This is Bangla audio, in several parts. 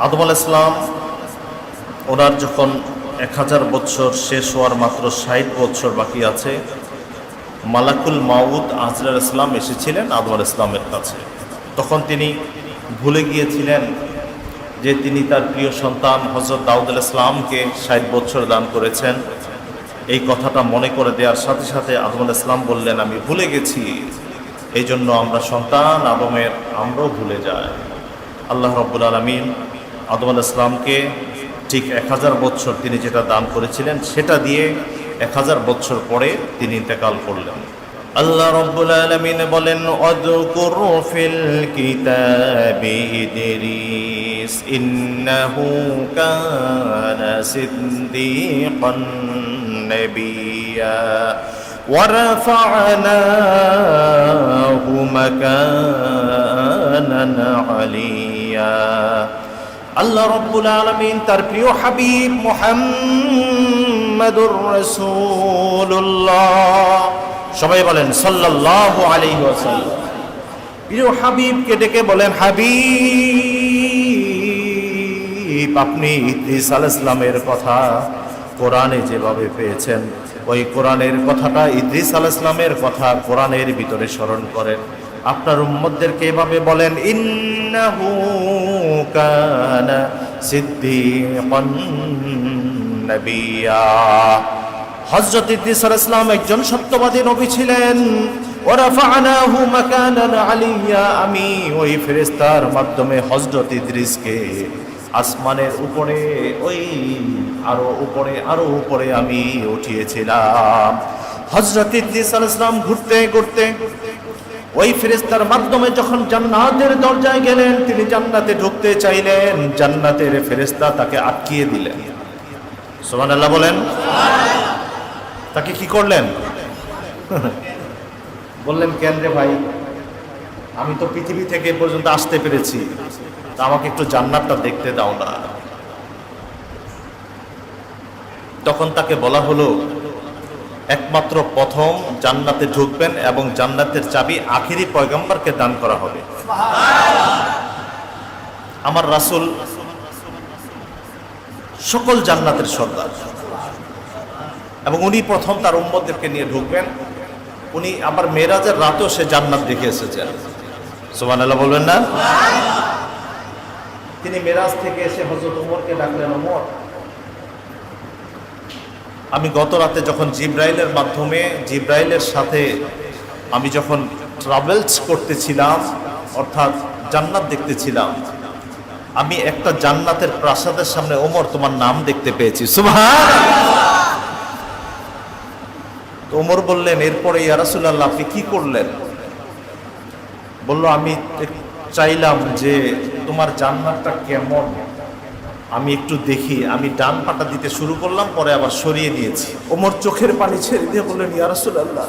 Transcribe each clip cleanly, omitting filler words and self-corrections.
আদম আলাইহিস সালাম ওনার যখন 1000 বছর শেষ হওয়ার মাত্র 60 বছর বাকি আছে, মালাকুল মাউত আজরাইল ইসলাম এসেছিলেন আদম আলাইহিস সালামের কাছে। তখন তিনি ভুলে গিয়েছিলেন যে তিনি তার প্রিয় সন্তান হযরত দাউদ আলাইহিস সালামকে 60 বছর দান করেছেন। এই কথাটা মনে করে দেওয়ার সাথে সাথে আদম আলাইহিস সালাম বললেন, আমি ভুলে গেছি। এই জন্য আমরা সন্তান আদমের আমরাও ভুলে যাই। আল্লাহ রাব্বুল আলামিন আদম আলাইহিস সালামকে ঠিক 1000 বছর তিনি যেটা দান করেছিলেন সেটা দিয়ে 1000 বছর পরে তিনি ইন্তেকাল করলেন। আল্লাহ রাব্বুল আলামিন বলেন, ওয়াযকুর ফিল কিতাবি ইদরিস ইন্নাহু কানা সিদ্দীকান নাবিয়্যা ওয়া রাফা'নাহু মাকানান আলিয়্যা। আল্লাহ রাব্বুল আলামিন তার প্রিয় হাবিব মুহাম্মাদুর রাসূলুল্লাহ, সবাই বলেন সাল্লাল্লাহু আলাইহি ওয়াসাল্লাম, প্রিয় হাবিবকে ডেকে বলেন, হাবিব আপনি ইদ্রিস আলাইহিস সালামের কথা কোরআনে যেভাবে পেয়েছেন, ওই কোরআনের কথাটা ইদ্রিস আলাইহিস সালামের কথা কোরআনের ভিতরে স্মরণ করেন। আপনার উম্মতদেরকে এভাবে বলেন, ইন্নাহু কানা সিদ্দীকান নাবিয়্যা। হযরত ইদ্রিস আলাইহিস সালাম একজন সত্যবাদী নবী ছিলেন। ওয়া রাফা'নাহু মাকানান আলিয়্যা, আমি ওই ফেরেশতার মাধ্যমে হযরত ইদ্রিসকে আসমানের উপরে, ওই আরো উপরে আমি উঠিয়েছিলাম। হযরত ইদ্রিস আলাইহিস সালাম ঘুরতে ঘুরতে ওই ফেরেশতার মাধ্যমে যখন জান্নাতের দরজায় গেলেন, তিনি জান্নাতে ঢুকতে চাইলেন, জান্নাতের ফেরেশতা তাকে আটকিয়ে দিলেন। সুবহানাল্লাহ বলেন। তাকে কি করলেন? বললেন, কেন রে ভাই, আমি তো পৃথিবী থেকে এ পর্যন্ত আসতে পেরেছি, তা আমাকে একটু জান্নাতটা দেখতে দাও না। তখন তাকে বলা হলো, একমাত্র প্রথম জান্নাতে ঢুকবেন এবং জান্নাতের চাবি আখিরি পয়গম্বরকে দান করা হবে। আমার রাসূল সকল জান্নাতের সর্দার এবং উনি প্রথম তার উম্মতদেরকে নিয়ে ঢুকবেন। উনি আবার মেরাজের রাতেও সে জান্নাত দেখে এসেছেন। সুবহানাল্লাহ বলবেন না? তিনি মেরাজ থেকে এসে হযরত ওমরকে ডাকলেন, ওমর, আমি গত রাতে যখন জিব্রাইলের মাধ্যমে জিব্রাইলের সাথে আমি যখন ট্রাভেলস করতেছিলাম, অর্থাৎ জান্নাত দেখতেছিলাম, আমি একটা জান্নাতের প্রাসাদের সামনে ওমর তোমার নাম দেখতে পেয়েছি। সুবহানাল্লাহ। তো ওমর বললেন, এরপরে ইয়া রাসূলুল্লাহ আপনি কি করলেন? বলল, আমি চাইলাম যে তোমার জান্নাতটা কেমন আমি একটু দেখি। আমি ডান পাটা দিতে শুরু করলাম, পরে আবার সরিয়ে দিয়েছি। ওমর চোখের পানি ছেড়ে দিয়ে বললেন, ইয়া রাসূলুল্লাহ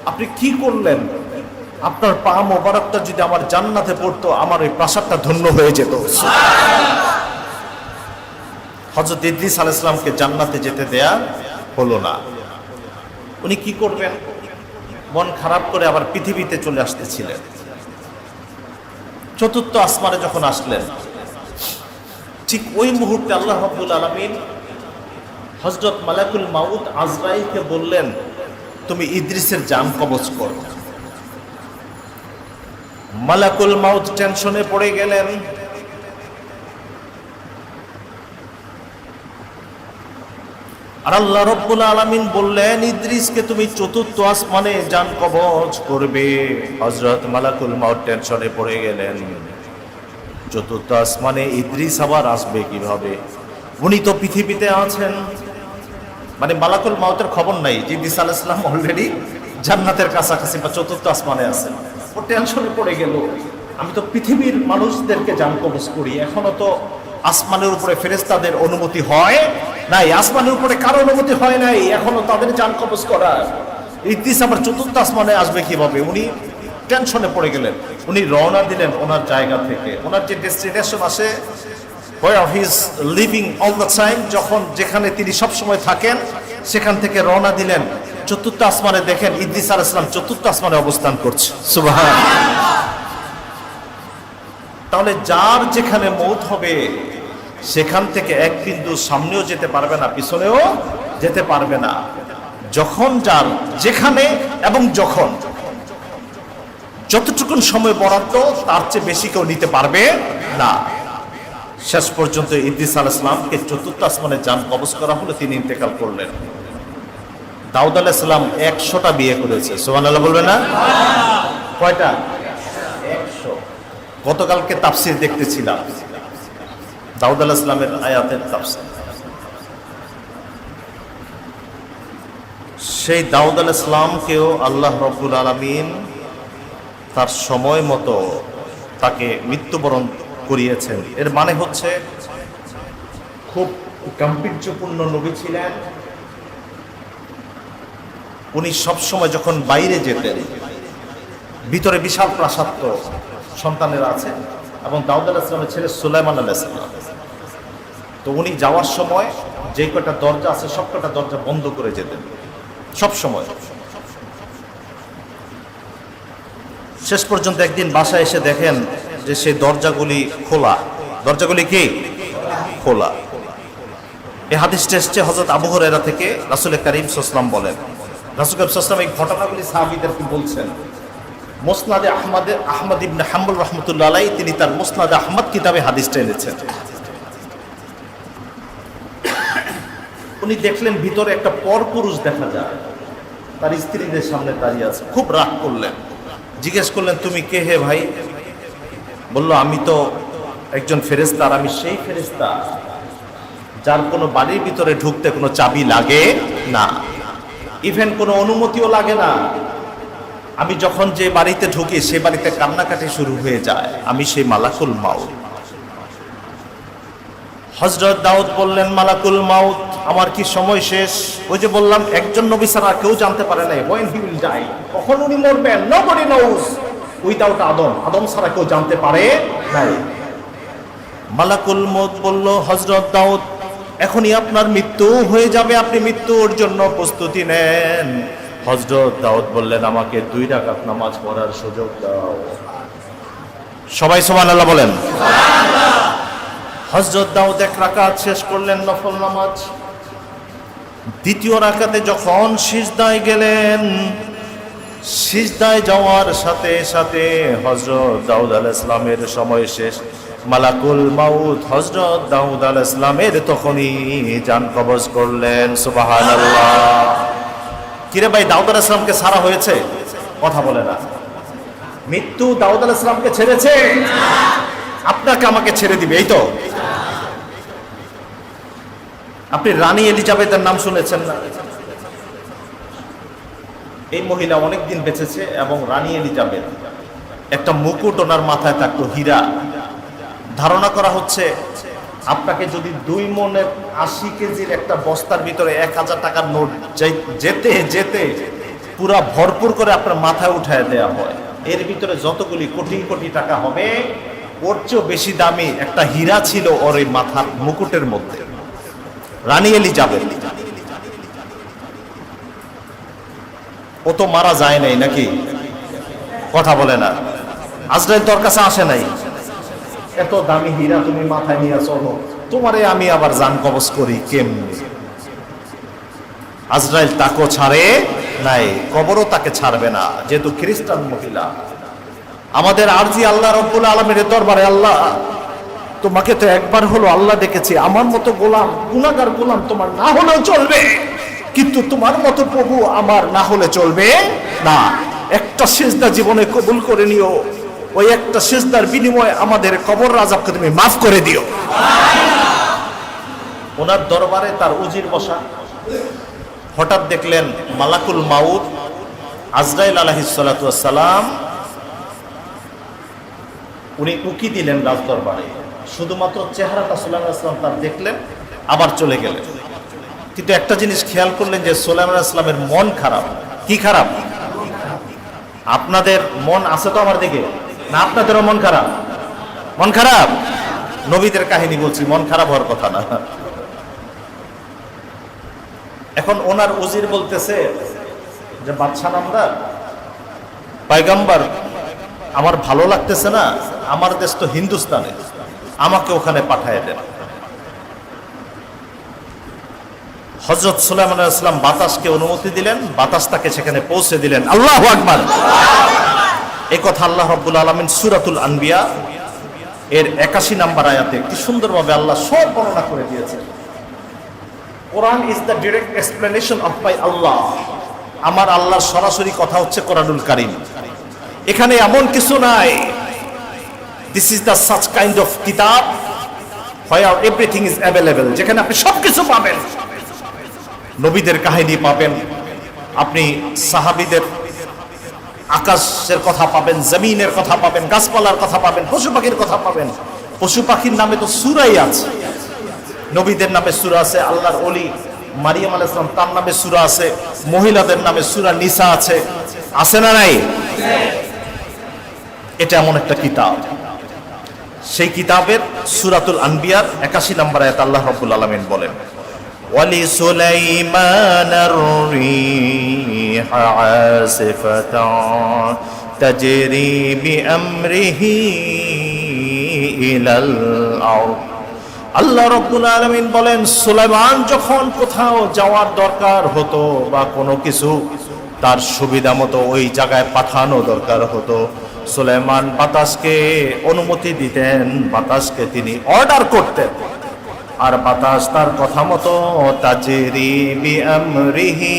আপনি কি করলেন? আপনার পা মোবারকটা যদি আমার জান্নাতে পড়তো, আমার ওই প্রাসাদটা ধন্য হয়ে যেত। হযরত ইদ্রিস আলাইহিস সালামকে জান্নাতে যেতে দেয়া হলো না। উনি কি করবেন? মন খারাপ করে আবার পৃথিবীতে চলে আসতেছিলেন। চতুর্থ আসমানে যখন আসলেন, ঠিক ওই মুহূর্তে আল্লাহ রাব্বুল আলামিন হযরত মালাকুল মাউত আজরাইলকে বললেন, তুমি ইদ্রিসের জান কবজ করো। মালাকুল মাউত টেনশনে পড়ে গেলেন। আর আল্লাহ রাব্বুল আলামিন বললেন, ইদ্রিসকে তুমি চতুর্থ আসমানে জান কবজ করবে। হযরত মালাকুল মাউত টেনশনে পড়ে গেলেন, চতুর্থ আসমানে ইদ্রিস আবার আসবে কিভাবে? উনি তো পৃথিবীতে আছেন। মানে মালাকুল মাউতের খবর নাই যে ইদ্রিস আলাইহিস সালাম অলরেডি জান্নাতের কাছাকাছি বা চতুর্থ আসমানে আছেন। ও টেনশনে পড়ে গেল, আমি তো পৃথিবীর মানুষদেরকে জান কবজ করি, এখনো তো আসমানের উপরে ফেরেশতাদের অনুমতি হয় নাই, আসমানের উপরে কারো অনুমতি হয় নাই, এখনো তাদের জান কবজ করার। ইদ্রিস আবার চতুর্থ আসমানে আসবে কিভাবে? উনি টেনশনে পড়ে গেলেন। উনি রওনা দিলেন ওনার জায়গা থেকে, ওনার যে ডেস্টিনেশন আসে, where he is living all the time, যখন যেখানে তিনি সব সময় থাকেন, সেখান থেকে রওনা দিলেন। চতুর্থ আসমানে দেখেন ইদ্রিস আলাইহিস সালাম চতুর্থ আসমানে অবস্থান করছে। সুবহানাল্লাহ। তাহলে যার যেখানে মৌত হবে সেখান থেকে এক বিন্দু সামনেও যেতে পারবে না, পিছনেও যেতে পারবে না। যখন যার যেখানে এবং যখন যতটুকুন সময় বরাদ্দ তার চেয়ে বেশি কেউ নিতে পারবে না। শেষ পর্যন্ত ইদ্রিস আলাইহিস সালামকে চতুর্থ আসমানে যান কবজ করা হলো, তিনি ইন্তেকাল করলেন। দাউদ আলাইহিস সালাম 100টা বিয়ে করেছে, সুবহানাল্লাহ বলবে না? কয়টা? 100। গতকালকে তাফসীর দেখতেছিলাম, দাউদ আলাইহিস সালামের আয়াতের তাফসীর। সেই দাউদ আলাইহিস সালামকেও আল্লাহ রাব্বুল আলামিন তার সময় মতো তাকে মৃত্যুবরণ করিয়েছেন। এর মানে হচ্ছে খুব গাম্ভীর্যপূর্ণ নবী ছিলেন। উনি সবসময় যখন বাইরে যেতেন, ভিতরে বিশাল প্রাসাদ সন্তানেরা আছে, এবং দাউদ আলাইহিস সালামের ছেলে সুলাইমান আলাইহিস সালাম। তো উনি যাওয়ার সময় যে কটা দরজা আছে সব কটা দরজা বন্ধ করে যেতেন সব সময়। শেষ পর্যন্ত একদিন বাসায় এসে দেখেন যে সেই দরজাগুলি খোলা। দরজাগুলি কি খোলা? এই হাদিসটা এসছে হযরত আবু হুরায়রা থেকে। রাসূল কারীম সাল্লাল্লাহু আলাইহি ওয়াসাল্লাম বলেন, রাসূল কারীম সাল্লাল্লাহু আলাইহি ওয়াসাল্লাম এই ঘটনাগুলি সাহাবীদেরকে বলছেন। মুসনাদে আহমদ ইবনে হাম্বল রাহমাতুল্লাহ আলাইহি, তিনি তার মুসনাদে আহমদ কিতাবে হাদিসটা এনেছেন। উনি দেখলেন ভিতরে একটা পরপুরুষ দেখা যায়, তার স্ত্রীদের সামনে দাঁড়িয়ে আছে। খুব রাগ করলেন, জিজ্ঞেস করলেন, তুমি কে হে ভাই? বলল, আমি তো একজন ফেরেশতা, আর আমি সেই ফেরেশতা যার কোনো বাড়ির ভিতরে ঢুকতে কোনো চাবি লাগে না, ইভেন কোনো অনুমতিও লাগে না। আমি যখন যে বাড়িতে ঢুকি সে বাড়িতে কান্নাকাটি শুরু হয়ে যায়, আমি সেই মালাকুল মাউত। হযরত দাউদ বললেন, মালাকুল মাউত, আমার কি সময় শেষ? ওই যে বললাম, একজন নবী ছাড়া কেউ জানতে পারে না when he will die, কখন উনি মরবেন। nobody knows without আদম, আদম ছাড়া কেউ জানতে পারে নাই। মালাকুল মউত বলল, হযরত দাউদ, এখনই আপনার মৃত্যু হয়ে যাবে, আপনি মৃত্যুর জন্য প্রস্তুতি নেন। হযরত দাউদ বললেন, আমাকে 2 রাকাত নামাজ পড়ার সুযোগ দাও। সবাই সুবহানাল্লাহ বলেন। হযরত দাউদ 1 রাকাত শেষ করলেন, নফল নামাজ। দ্বিতীয় রাকাতে যখন সিজদায় গেলেন, সিজদায় যাওয়ার সাথে সাথে হযরত দাউদ আলাইহিস সালামের সময় শেষ। মালাকুল মাউত হযরত দাউদ আলাইহিস সালামের তখনই জান কবজ করলেন। সুবহানাল্লাহ। কিরে ভাই, দাউদ আলাইহিস সালামকে ছাড়া হয়েছে? কথা বলে না। মৃত্যু দাউদ আলাইহিস সালামকে ছেড়েছে? আপনাকে আমাকে ছেড়ে দিবে, এই তো। আপনি রানী এলিজাবেথের নাম শুনেছেন না? এই মহিলা অনেকদিন বেঁচেছে, এবং রানী এলিজাবেথ একটা মুকুট ওনার মাথায় থাকতো, হীরা। ধারণা করা হচ্ছে আপনাকে যদি 2 মণের 80 কেজির একটা বস্তার ভিতরে 1000 টাকার নোট যেতে যেতে পুরা ভরপুর করে আপনার মাথায় উঠায় দেওয়া হয়, এর ভিতরে যতগুলি কোটি কোটি টাকা হবে, ওর চেয়েও বেশি দামি একটা হীরা ছিল ওর এই মাথার মুকুটের মধ্যে। রানী এলিজাবেথ। ও তো মারা যায় নাই নাকি? কথা বলে না। আজরাইল তোর কাছে আসে নাই, এত দামি হীরা তুমি মাথায় নিয়ে চলো, তোমারে আমি আবার জান কবজ করি কেমনি? আজরাইল তাকে ছাড়ে নাই, কবরও তাকে ছাড়বে না, যেহেতু খ্রিস্টান মহিলা। আমাদের আরজি আল্লাহ রাব্বুল আলামিনের দরবারে, আল্লাহ তোমাকে তো একবার হলো আল্লাহ দেখেছি, আমার মতো গোলাম, গুনাহগার গোলাম তোমার না হলেও চলবে, কিন্তু তোমার মতো প্রভু আমার না হলে চলবে না। একটা সিজদা জীবনে কবুল করে নিও, ওই একটা সিজদার বিনিময়ে আমাদের কবর আযাবকে তুমি মাফ করে দিও। ওনার দরবারে তার উজির বসা। হঠাৎ দেখলেন মালাকুল মাউত আজরাইল আলাইহিস সালাতু ওয়াস সালাম, উনি উকি দিলেন রাজ দরবারে। শুধুমাত্র চেহারাটা সুলাইমান আলাইহিস সালাম তার দেখলেন, আবার চলে গেলেন। কিন্তু একটা জিনিস খেয়াল করলেন যে সুলাইমান আলাইহিস সালামের মন খারাপ। কি খারাপ? আপনাদের মন আছে তো আমার দিকে না? আপনাদেরও মন খারাপ? মন খারাপ? নবীদের কাহিনী বলছি, মন খারাপ হওয়ার কথা না। এখন ওনার উজির বলতেছে যে বাদশা নামদার, পয়গম্বর, আমার ভালো লাগতেছে না, আমার দেশ তো হিন্দুস্তানে, আমাকে ওখানে পাঠায় দেন। হযরত সুলাইমান আলাইহিস সালাম বাতাসকে অনুমতি দিলেন, বাতাস তাকে সেখানে পৌঁছে দিলেন। আল্লাহু আকবার। এই কথা আল্লাহ রাব্বুল আলামিন সূরাতুল আনবিয়া এর 81 নম্বর আয়াতে কি সুন্দরভাবে আল্লাহ সব বর্ণনা করে দিয়েছেন। Quran is the direct explanation of my Allah. আমার আল্লাহর সরাসরি কথা হচ্ছে কোরআনুল কারীম। এখানে এমন কিছু নাই, this is the such kind of কিতাব হোয়ার এভরিথিং ইজ অ্যাভেলেবল, যেখানে আপনি সবকিছু পাবেন। নবীদের কাহিনী পাবেন, আপনি সাহাবীদের আকাশের কথা পাবেন, জমিনের কথা পাবেন, গাছপালার কথা পাবেন, পশু পাখির কথা পাবেন। পশু পাখির নামে তো সূরাই আছে, নবীদের নামে সূরা আছে, আল্লাহর ওলি মারিয়াম আলাইহিস সালাম তার নামে সূরা আছে, মহিলাদের নামে সূরা নিসা আছে, আছে না নাই? এটা এমন একটা কিতাব, সেই কিতাবের সূরাতুল আনবিয়ার 81 নম্বর আয়াত আল্লাহ রাব্বুল আলামিন বলেন, وَلِسُلَيْمَانَ الرِّيحَ عَاصِفَةً تَجْرِي بِأَمْرِهِ إِلَى الْأَرْضِ। আল্লাহ রাব্বুল আলামিন বলেন, সুলাইমান যখন কোথাও যাওয়ার দরকার হতো বা কোনো কিছু তার সুবিধা মতো ওই জায়গায় পাঠানো দরকার হতো, সুলাইমান বাতাসকে অনুমতি দিতেন, বাতাসকে তিনি অর্ডার করতেন, আর বাতাস তার কথা মতো তাজরি বিআমরিহি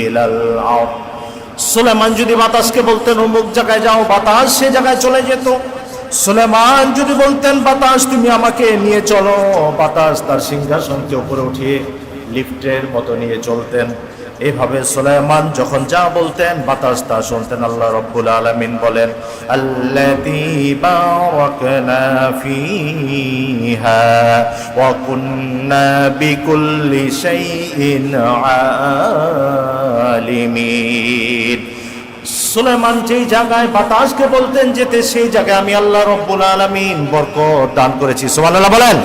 ইলাল আরদ। সুলাইমান যদি বাতাসকে বলতেন অমুক জায়গায় যাও, বাতাস সে জায়গায় চলে যেত। সুলাইমান যদি বলতেন বাতাস তুমি আমাকে নিয়ে চলো, বাতাস তার সিংহাসনকে উপরে উঠিয়ে লিফটের মতো নিয়ে চলতেন। এইভাবে সুলাইমান যখন যা বলতেন বাতাস তা শুনতেন। আল্লাহ রাব্বুল আলামিন বলেন, আল্লাতী বারাকনা ফীহা ওয়া কুন্না বিকুল্লি শাইইন আলিমিন। সুলাইমান যেই জায়গায় বাতাসকে বলতেন যেতে, সেই জায়গায় আমি আল্লাহ রাব্বুল আলামিন বরকত দান করেছি। সুবহানাল্লাহ বলেন।